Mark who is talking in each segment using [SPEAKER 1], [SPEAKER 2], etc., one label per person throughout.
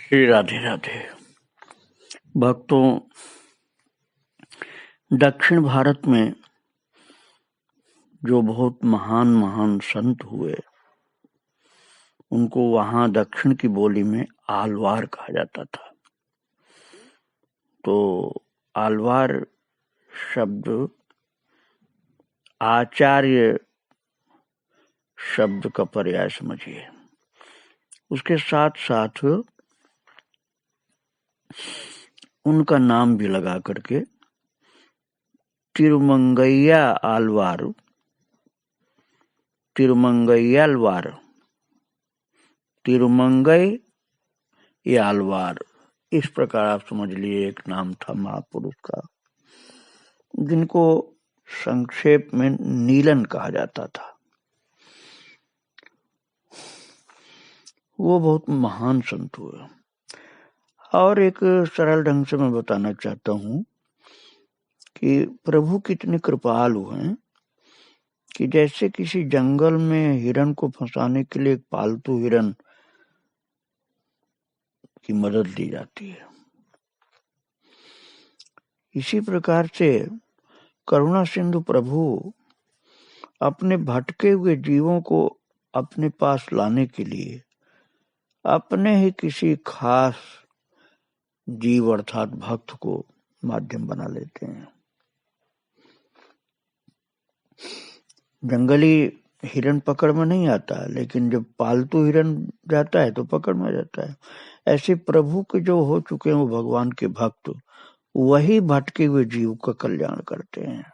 [SPEAKER 1] श्री राधे राधे। भक्तों, दक्षिण भारत में जो बहुत महान महान संत हुए उनको वहां दक्षिण की बोली में आलवार कहा जाता था। तो आलवार शब्द आचार्य शब्द का पर्याय समझिए। उसके साथ साथ उनका नाम भी लगा करके तिरुमंगैया आलवार, तिरुमंगैयालवार, तिरुमंगई आलवार, इस प्रकार आप समझ लिए एक नाम था महापुरुष का, जिनको संक्षेप में नीलन कहा जाता था। वो बहुत महान संत हुए। और एक सरल ढंग से मैं बताना चाहता हूँ कि प्रभु कितने कृपालु हैं कि जैसे किसी जंगल में हिरण को फंसाने के लिए एक पालतू हिरण की मदद ली जाती है, इसी प्रकार से करुणा सिंधु प्रभु अपने भटके हुए जीवों को अपने पास लाने के लिए अपने ही किसी खास जीव अर्थात भक्त को माध्यम बना लेते हैं। जंगली हिरण पकड़ में नहीं आता, लेकिन जब पालतू हिरण जाता है तो पकड़ में आ जाता है। ऐसे प्रभु के जो हो चुके हैं वो भगवान के भक्त, वही भटके हुए जीव का कल्याण करते हैं।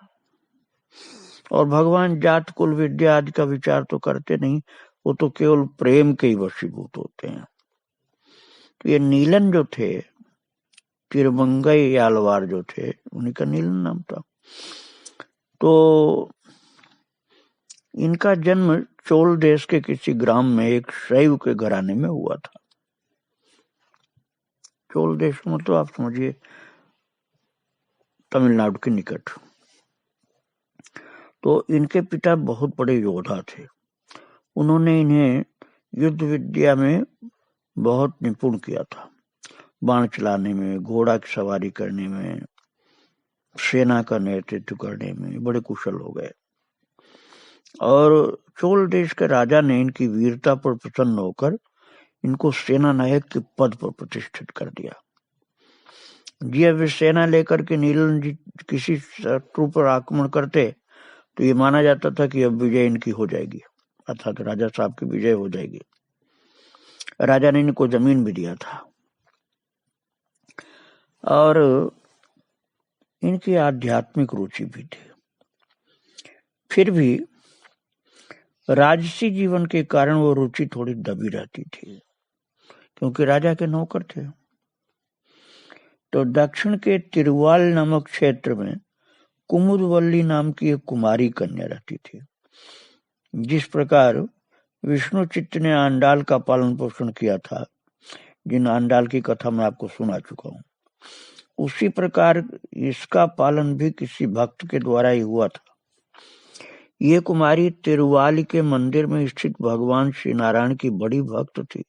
[SPEAKER 1] और भगवान जात कुल विद्या आदि का विचार तो करते नहीं, वो तो केवल प्रेम के ही वशीभूत होते हैं। तो ये नीलन जो थे, तिरुमंगई आलवार जो थे, उन्हीं का नीलन नाम था। तो इनका जन्म चोल देश के किसी ग्राम में एक शैव के घराने में हुआ था। चोल देश मतलब आप समझिए तमिलनाडु के निकट। तो इनके पिता बहुत बड़े योद्धा थे। उन्होंने इन्हें युद्ध विद्या में बहुत निपुण किया था, बाण चलाने में, घोड़ा की सवारी करने में, सेना का नेतृत्व करने में बड़े कुशल हो गए। और चोल देश के राजा ने इनकी वीरता पर प्रसन्न होकर इनको सेना नायक के पद पर प्रतिष्ठित कर दिया। जब वे सेना लेकर के नीलन जी किसी शत्रु पर आक्रमण करते तो ये माना जाता था कि अब विजय इनकी हो जाएगी, अर्थात राजा साहब की विजय हो जाएगी। राजा ने इनको जमीन भी दिया था और इनकी आध्यात्मिक रुचि भी थी। फिर भी राजसी जीवन के कारण वो रुचि थोड़ी दबी रहती थी, क्योंकि राजा के नौकर थे। तो दक्षिण के तिरुवाल नामक क्षेत्र में कुमुदवल्ली नाम की एक कुमारी कन्या रहती थी। जिस प्रकार विष्णु चित्त ने आंडाल का पालन पोषण किया था, जिन आंडाल की कथा मैं आपको सुना चुका हूँ, उसी प्रकार इसका पालन भी किसी भक्त के द्वारा ही हुआ था। ये कुमारी तिरुवाली के मंदिर में स्थित भगवान श्री नारायण की बड़ी भक्त थी।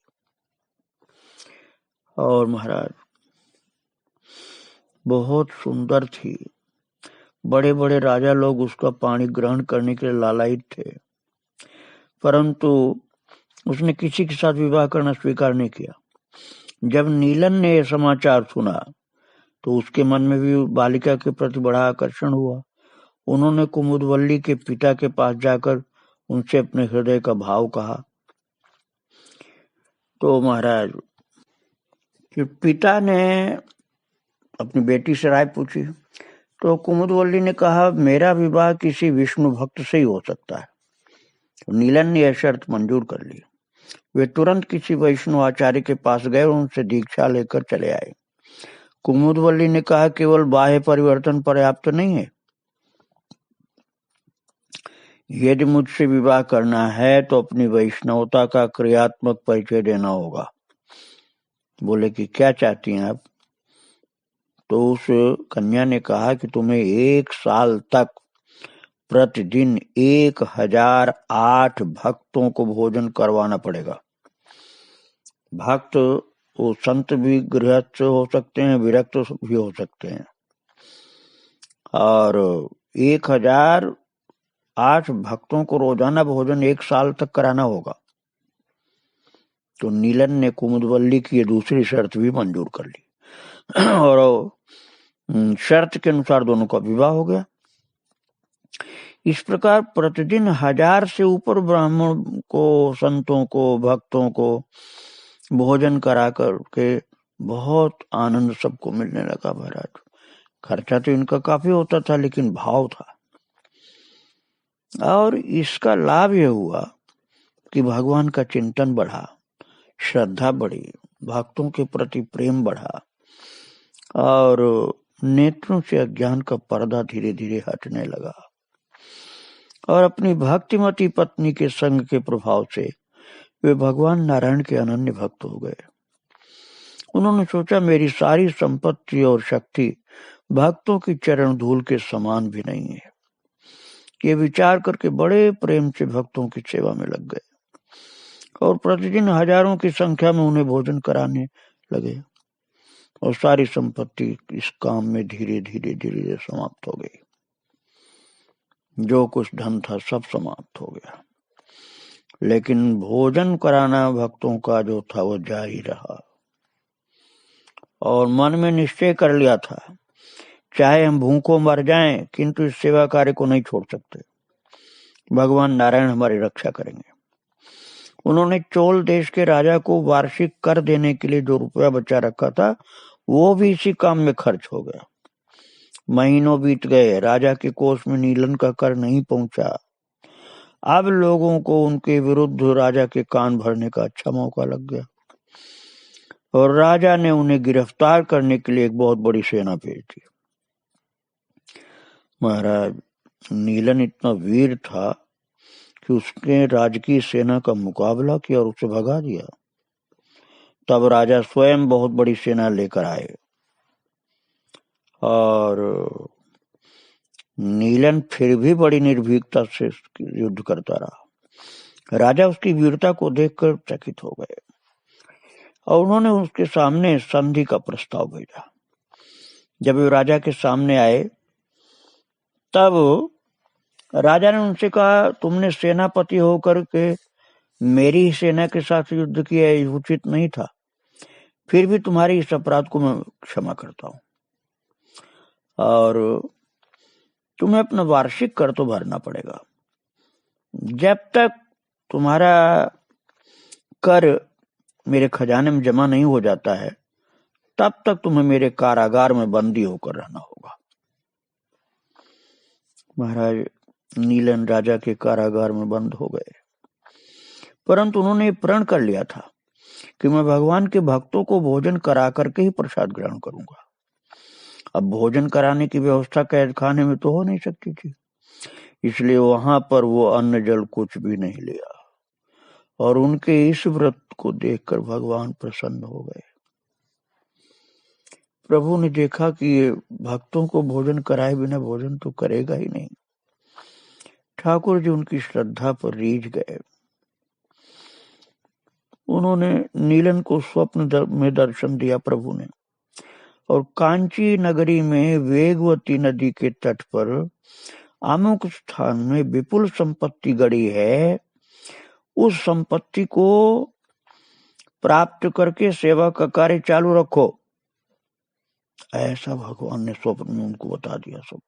[SPEAKER 1] और महाराज बहुत सुंदर थी। बड़े बड़े राजा लोग उसका पानी ग्रहण करने के लिए लालायित थे, परंतु उसने किसी के साथ विवाह करना स्वीकार नहीं किया। जब नीलन ने यह समाचार सुना तो उसके मन में भी बालिका के प्रति बड़ा आकर्षण हुआ। उन्होंने कुमुदवल्ली के पिता के पास जाकर उनसे अपने हृदय का भाव कहा। तो महाराज पिता ने अपनी बेटी से राय पूछी तो कुमुदवल्ली ने कहा, मेरा विवाह किसी विष्णु भक्त से ही हो सकता है। तो नीलन ने यह शर्त मंजूर कर ली। वे तुरंत किसी वैष्णव आचार्य के पास गए और उनसे दीक्षा लेकर चले आए। कुमुदवल्ली ने कहा, केवल बाह्य परिवर्तन पर्याप्त नहीं है, यदि मुझसे विवाह करना है तो अपनी वैष्णवता का क्रियात्मक परिचय देना होगा। बोले कि क्या चाहती हैं आप? तो उस कन्या ने कहा कि तुम्हें 1 साल तक प्रतिदिन 1008 भक्तों को भोजन करवाना पड़ेगा। भक्त वो संत भी गृहस्थ हो सकते हैं, विरक्त भी हो सकते हैं। और 1008 भक्तों को रोजाना भोजन 1 साल तक कराना होगा। तो नीलन ने कुमुदवल्ली की ये दूसरी शर्त भी मंजूर कर ली और शर्त के अनुसार दोनों का विवाह हो गया। इस प्रकार प्रतिदिन 1000 से ऊपर ब्राह्मण को, संतों को, भक्तों को भोजन करा करके बहुत आनंद सबको मिलने लगा महाराज। खर्चा तो इनका काफी होता था, लेकिन भाव था। और इसका लाभ यह हुआ कि भगवान का चिंतन बढ़ा, श्रद्धा बढ़ी, भक्तों के प्रति प्रेम बढ़ा और नेत्रों से अज्ञान का पर्दा धीरे धीरे हटने लगा। और अपनी भक्तिमती पत्नी के संग के प्रभाव से वे भगवान नारायण के अनन्य भक्त हो गए। उन्होंने सोचा मेरी सारी संपत्ति और शक्ति भक्तों की चरण धूल के समान भी नहीं है। ये विचार करके बड़े प्रेम से भक्तों की सेवा में लग गए और प्रतिदिन हजारों की संख्या में उन्हें भोजन कराने लगे। और सारी संपत्ति इस काम में धीरे धीरे धीरे समाप्त हो गई। जो कुछ धन था सब समाप्त हो गया, लेकिन भोजन कराना भक्तों का जो था वो जारी रहा। और मन में निश्चय कर लिया था, चाहे हम भूखों मर जाएं, किंतु इस सेवा कार्य को नहीं छोड़ सकते। भगवान नारायण हमारी रक्षा करेंगे। उन्होंने चोल देश के राजा को वार्षिक कर देने के लिए जो रुपया बचा रखा था वो भी इसी काम में खर्च हो गया। महीनों बीत गए, राजा के कोष में नीलन का कर नहीं पहुंचा। अब लोगों को उनके विरुद्ध राजा के कान भरने का अच्छा मौका लग गया और राजा ने उन्हें गिरफ्तार करने के लिए एक बहुत बड़ी सेना भेज दी। महाराज नीलन इतना वीर था कि उसने राजकीय सेना का मुकाबला किया और उसे भगा दिया। तब राजा स्वयं बहुत बड़ी सेना लेकर आए और नीलन फिर भी बड़ी निर्भीकता से युद्ध करता रहा। राजा उसकी वीरता को देखकर चकित हो गए और उन्होंने उसके सामने संधि का प्रस्ताव भेजा। जब वे राजा के सामने आए तब राजा ने उनसे कहा, तुमने सेनापति होकर के मेरी सेना के साथ युद्ध किया, ये उचित नहीं था। फिर भी तुम्हारे इस अपराध को मैं क्षमा करता हूं और तुम्हें अपना वार्षिक कर तो भरना पड़ेगा। जब तक तुम्हारा कर मेरे खजाने में जमा नहीं हो जाता है तब तक तुम्हें मेरे कारागार में बंदी होकर रहना होगा। महाराज नीलन राजा के कारागार में बंद हो गए, परंतु उन्होंने प्रण कर लिया था कि मैं भगवान के भक्तों को भोजन करा करके ही प्रसाद ग्रहण करूंगा। अब भोजन कराने की व्यवस्था कैद खाने में तो हो नहीं सकती थी, इसलिए वहां पर वो अन्न जल कुछ भी नहीं लिया और उनके इस व्रत को देखकर भगवान प्रसन्न हो गए। प्रभु ने देखा कि ये भक्तों को भोजन कराए बिना भोजन तो करेगा ही नहीं। ठाकुर जी उनकी श्रद्धा पर रीझ गए। उन्होंने नीलन को स्वप्न में दर्शन दिया प्रभु ने, और कांची नगरी में वेगवती नदी के तट पर अमुक स्थान में विपुल संपत्ति गड़ी है, उस संपत्ति को प्राप्त करके सेवा का कार्य चालू रखो। ऐसा भगवान ने स्वप्न में उनको बता दिया सब।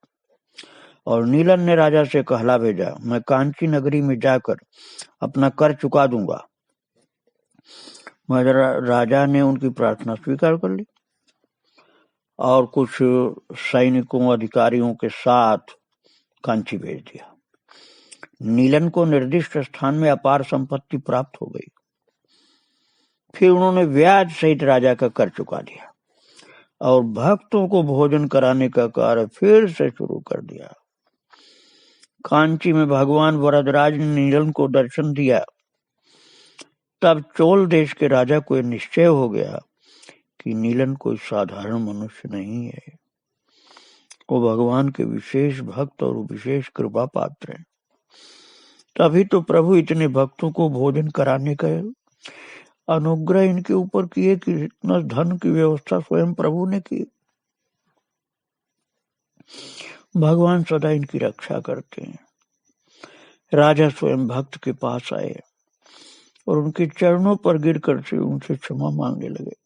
[SPEAKER 1] और नीलन ने राजा से कहला भेजा, मैं कांची नगरी में जाकर अपना कर चुका दूंगा। राजा ने उनकी प्रार्थना स्वीकार कर ली और कुछ सैनिकों अधिकारियों के साथ कांची भेज दिया। नीलन को निर्दिष्ट स्थान में अपार संपत्ति प्राप्त हो गई। फिर उन्होंने ब्याज सहित राजा का कर चुका दिया और भक्तों को भोजन कराने का कार्य फिर से शुरू कर दिया। कांची में भगवान वरदराज ने नीलन को दर्शन दिया। तब चोल देश के राजा को निश्चय हो गया कि नीलन कोई साधारण मनुष्य नहीं है, वो भगवान के विशेष भक्त और विशेष कृपा पात्र हैं। तभी तो प्रभु इतने भक्तों को भोजन कराने गए अनुग्रह इनके ऊपर किए कि इतना धन की व्यवस्था स्वयं प्रभु ने की। भगवान सदा इनकी रक्षा करते हैं। राजा स्वयं भक्त के पास आए और उनके चरणों पर गिर कर से उनसे क्षमा मांगने लगे।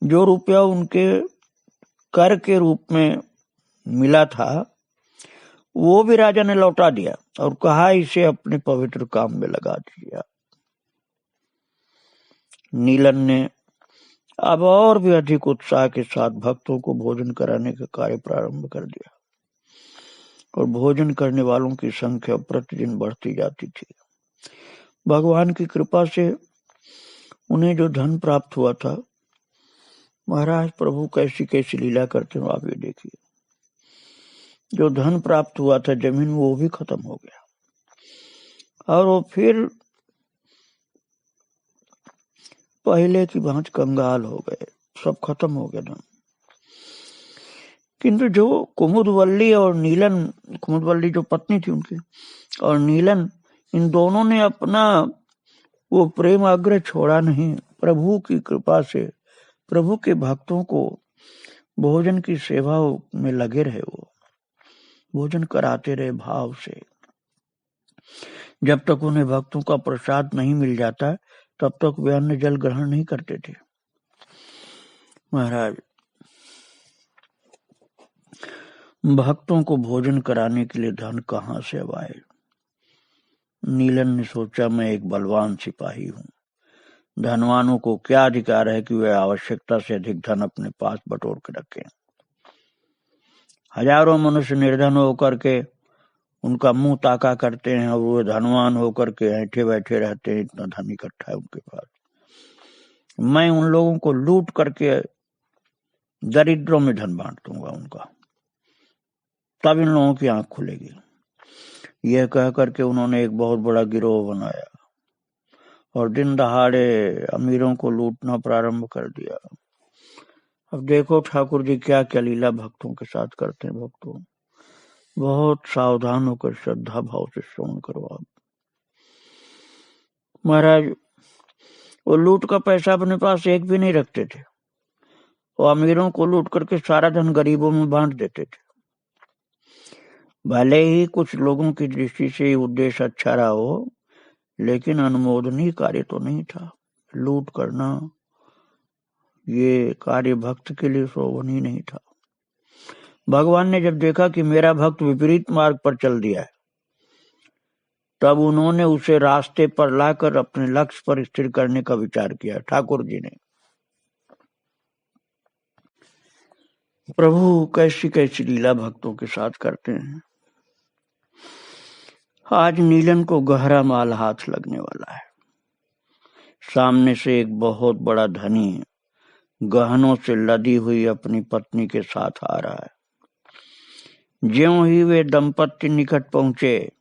[SPEAKER 1] जो रुपया उनके कर के रूप में मिला था वो भी राजा ने लौटा दिया और कहा इसे अपने पवित्र काम में लगा दिया। नीलन ने अब और भी अधिक उत्साह के साथ भक्तों को भोजन कराने का कार्य प्रारंभ कर दिया और भोजन करने वालों की संख्या प्रतिदिन बढ़ती जाती थी। भगवान की कृपा से उन्हें जो धन प्राप्त हुआ था, महाराज प्रभु कैसी कैसी लीला करते हो आप ये देखिए। जो धन प्राप्त हुआ था जमीन में वो भी खत्म हो गया और वो फिर पहले की भांति कंगाल हो गए, सब खत्म हो गया धन। किंतु जो कुमुदवल्ली और नीलन, कुमुदवल्ली जो पत्नी थी उनकी, और नीलन, इन दोनों ने अपना वो प्रेम आग्रह छोड़ा नहीं। प्रभु की कृपा से प्रभु के भक्तों को भोजन की सेवा में लगे रहे, वो भोजन कराते रहे भाव से। जब तक उन्हें भक्तों का प्रसाद नहीं मिल जाता तब तक वे अन्न जल ग्रहण नहीं करते थे। महाराज भक्तों को भोजन कराने के लिए धन कहाँ से अब आए? नीलन ने सोचा मैं एक बलवान सिपाही हूँ, धनवानों को क्या अधिकार है कि वे आवश्यकता से अधिक धन अपने पास बटोर के रखें। हजारों मनुष्य निर्धन होकर के उनका मुंह ताका करते हैं और वो धनवान होकर के ऐठे बैठे रहते हैं, इतना धन इकट्ठा है उनके पास। मैं उन लोगों को लूट करके दरिद्रों में धन बांट दूंगा उनका, तब इन लोगों की आंख खुलेगी। यह कह करके उन्होंने एक बहुत बड़ा गिरोह बनाया और दिन दहाड़े अमीरों को लूटना प्रारंभ कर दिया। अब देखो ठाकुर जी क्या क्या लीला भक्तों के साथ करते हैं। भक्तों बहुत सावधान होकर श्रद्धा भाव से श्रवण करो आप। महाराज वो लूट का पैसा अपने पास एक भी नहीं रखते थे, वो अमीरों को लूट करके सारा धन गरीबों में बांट देते थे। भले ही कुछ लोगों की दृष्टि से उद्देश्य अच्छा रहा हो, लेकिन अनुमोदनीय कार्य तो नहीं था। लूट करना ये कार्य भक्त के लिए शोभनीय नहीं था। भगवान ने जब देखा कि मेरा भक्त विपरीत मार्ग पर चल दिया है, तब उन्होंने उसे रास्ते पर लाकर अपने लक्ष्य पर स्थिर करने का विचार किया। ठाकुर जी ने प्रभु कैसी कैसी लीला भक्तों के साथ करते हैं। आज नीलन को गहरा माल हाथ लगने वाला है। सामने से एक बहुत बड़ा धनी गहनों से लदी हुई अपनी पत्नी के साथ आ रहा है। ज्यों ही वे दंपत्ति निकट पहुंचे,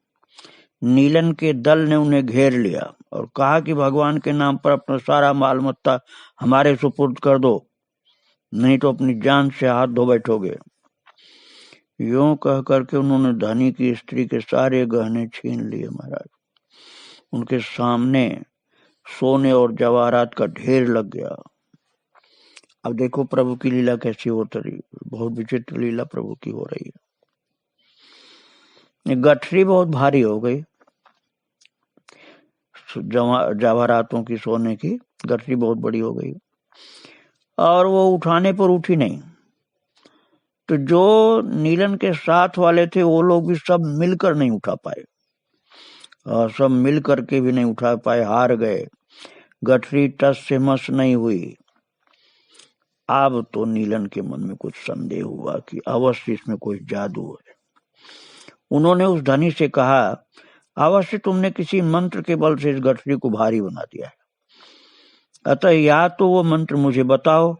[SPEAKER 1] नीलन के दल ने उन्हें घेर लिया और कहा कि भगवान के नाम पर अपना सारा माल मत्ता हमारे सुपुर्द कर दो, नहीं तो अपनी जान से हाथ धो बैठोगे। यूं कह करके उन्होंने धनी की स्त्री के सारे गहने छीन लिए। महाराज उनके सामने सोने और जवाहरात का ढेर लग गया। अब देखो प्रभु की लीला कैसी हो रही, बहुत विचित्र लीला प्रभु की हो रही है। गठरी बहुत भारी हो गई, जवाहरातों की सोने की गठरी बहुत बड़ी हो गई और वो उठाने पर उठी नहीं। तो जो नीलन के साथ वाले थे वो लोग भी सब मिलकर नहीं उठा पाए और सब मिल करके भी नहीं उठा पाए, हार गए। गठरी टस से मस नहीं हुई। अब तो नीलन के मन में कुछ संदेह हुआ कि अवश्य इसमें कोई जादू है। उन्होंने उस धनी से कहा, अवश्य तुमने किसी मंत्र के बल से इस गठरी को भारी बना दिया है, अतः या तो वो मंत्र मुझे बताओ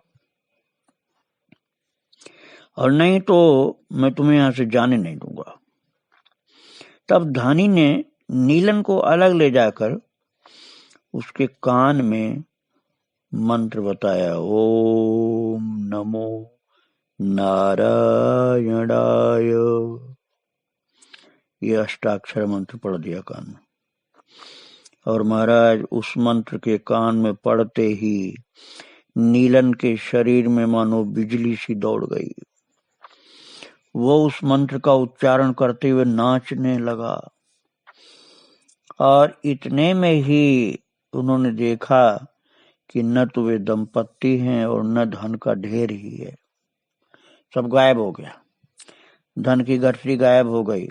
[SPEAKER 1] और नहीं तो मैं तुम्हें यहां से जाने नहीं दूंगा। तब धनी ने नीलन को अलग ले जाकर उसके कान में मंत्र बताया, ओम नमो नारायणाय। ये अष्टाक्षर मंत्र पढ़ दिया कान में। और महाराज उस मंत्र के कान में पड़ते ही नीलन के शरीर में मानो बिजली सी दौड़ गई। वो उस मंत्र का उच्चारण करते हुए नाचने लगा और इतने में ही उन्होंने देखा कि न तो वे दंपत्ति हैं और न धन का ढेर ही है। सब गायब हो गया, धन की गठरी गायब हो गई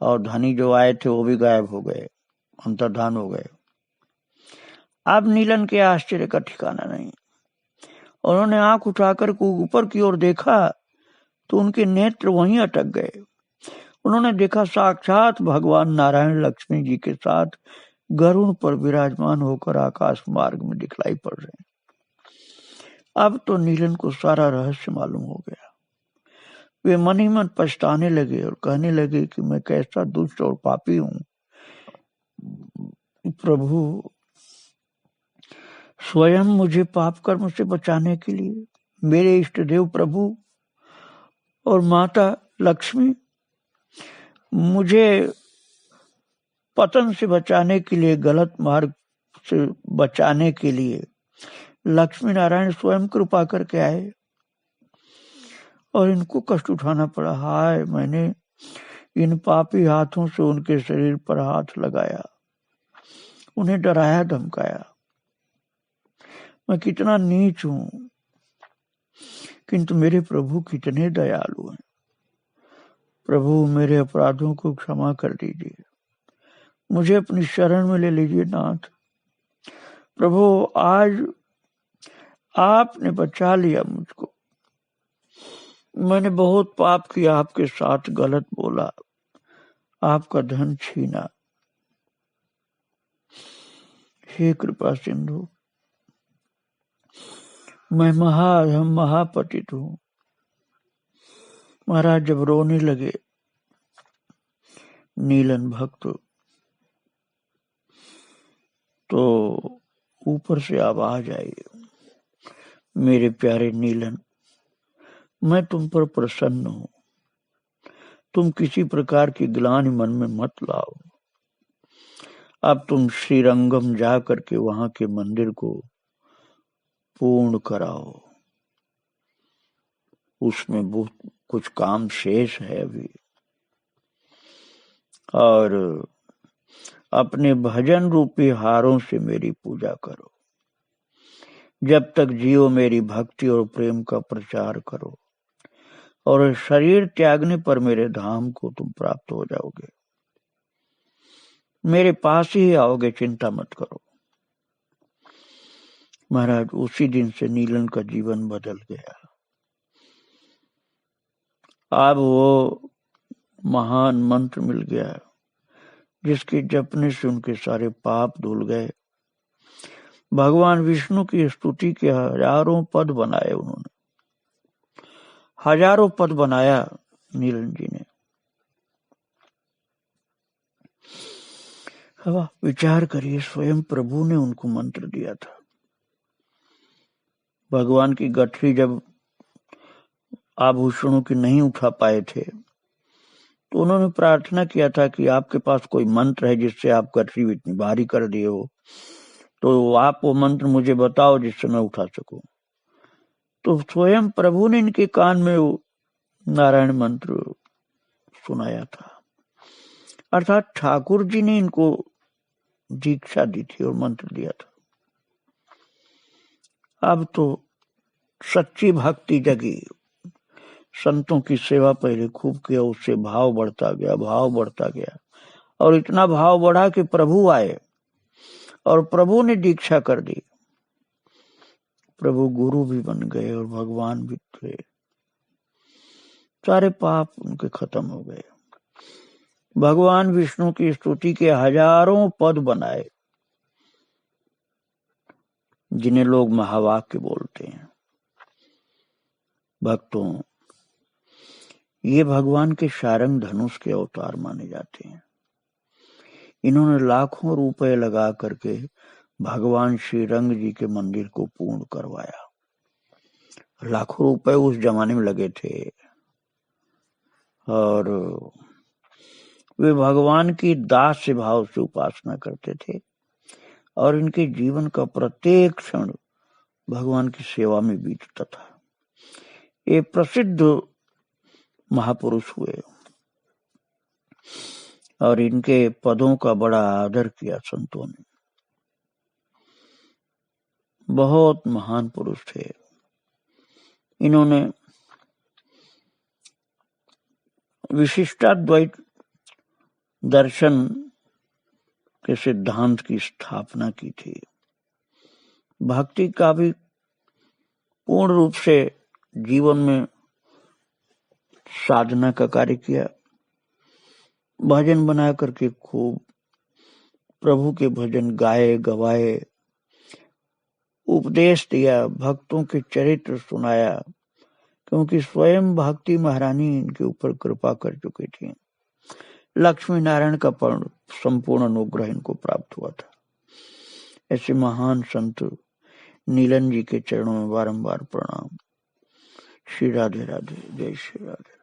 [SPEAKER 1] और धनी जो आए थे वो भी गायब हो गए, अंतर्धान हो गए। अब नीलन के आश्चर्य का ठिकाना नहीं। उन्होंने आंख उठाकर ऊपर की ओर देखा तो उनके नेत्र वहीं अटक गए। उन्होंने देखा साक्षात भगवान नारायण लक्ष्मी जी के साथ गरुड़ पर विराजमान होकर आकाश मार्ग में दिखलाई पड़ रहे हैं। अब तो नीलन को सारा रहस्य मालूम हो गया। वे मन ही मन पछताने लगे और कहने लगे कि मैं कैसा दुष्ट और पापी हूं। प्रभु स्वयं मुझे पाप कर्म से बचाने के लिए, मेरे इष्ट देव प्रभु और माता लक्ष्मी मुझे पतन से बचाने के लिए, गलत मार्ग से बचाने के लिए लक्ष्मी नारायण स्वयं कृपा करके आए और इनको कष्ट उठाना पड़ा। हाय, मैंने इन पापी हाथों से उनके शरीर पर हाथ लगाया, उन्हें डराया धमकाया। मैं कितना नीच हूं, किंतु मेरे प्रभु कितने दयालु हैं। प्रभु मेरे अपराधों को क्षमा कर दीजिए, मुझे अपनी शरण में ले लीजिए नाथ। प्रभु आज आपने बचा लिया मुझको। मैंने बहुत पाप किया, आपके साथ गलत बोला, आपका धन छीना। हे कृपा सिंधु, मैं हम महापतित हूं। महाराज जब रोने लगे नीलन भक्त तो ऊपर से आवाज आई, मेरे प्यारे नीलन, मैं तुम पर प्रसन्न हूं, तुम किसी प्रकार की ग्लानि मन में मत लाओ। अब तुम श्रीरंगम जा करके वहां के मंदिर को पूर्ण कराओ, उसमें बहुत कुछ काम शेष है अभी। और अपने भजन रूपी हारों से मेरी पूजा करो, जब तक जियो मेरी भक्ति और प्रेम का प्रचार करो, और शरीर त्यागने पर मेरे धाम को तुम प्राप्त हो जाओगे, मेरे पास ही आओगे, चिंता मत करो। महाराज उसी दिन से नीलन का जीवन बदल गया। अब वो महान मंत्र मिल गया जिसके जपने से उनके सारे पाप धुल गए। भगवान विष्णु की स्तुति के हजारों पद बनाए उन्होंने, हजारों पद बनाया नीलन जी ने। अब विचार करिए, स्वयं प्रभु ने उनको मंत्र दिया था। भगवान की गठरी जब आभूषणों की नहीं उठा पाए थे तो उन्होंने प्रार्थना किया था कि आपके पास कोई मंत्र है जिससे आप गठरी इतनी भारी कर दिए हो, तो आप वो मंत्र मुझे बताओ जिससे मैं उठा सकूं। तो स्वयं प्रभु ने इनके कान में नारायण मंत्र सुनाया था, अर्थात ठाकुर जी ने इनको दीक्षा दी थी और मंत्र दिया था। अब तो सच्ची भक्ति जगी, संतों की सेवा पहले खूब किया, उससे भाव बढ़ता गया, भाव बढ़ता गया, और इतना भाव बढ़ा कि प्रभु आए और प्रभु ने दीक्षा कर दी। प्रभु गुरु भी बन गए और भगवान भी थे। सारे पाप उनके खत्म हो गए। भगवान विष्णु की स्तुति के हजारों पद बनाए जिन्हें लोग महावाक्य बोलते हैं। भक्तों, ये भगवान के शारंग धनुष के अवतार माने जाते हैं। इन्होंने लाखों रुपए लगा करके भगवान श्री रंग जी के मंदिर को पूर्ण करवाया। लाखों रुपए उस जमाने में लगे थे और वे भगवान की दास से भाव से उपासना करते थे। और इनके जीवन का प्रत्येक क्षण भगवान की सेवा में बीतता था। ये प्रसिद्ध महापुरुष हुए और इनके पदों का बड़ा आदर किया संतों ने। बहुत महान पुरुष थे। इन्होंने विशिष्टाद्वैत दर्शन के सिद्धांत की स्थापना की थी। भक्ति का भी पूर्ण रूप से जीवन में साधना का कार्य किया। भजन बना करके खूब प्रभु के भजन गाए गवाए, उपदेश दिया, भक्तों के चरित्र सुनाया, क्योंकि स्वयं भक्ति महारानी इनके ऊपर कृपा कर चुकी थी। लक्ष्मी नारायण का संपूर्ण अनुग्रह इनको प्राप्त हुआ था। ऐसे महान संत नीलन जी के चरणों में बारंबार प्रणाम। श्री राधे राधे, जय श्री राधे।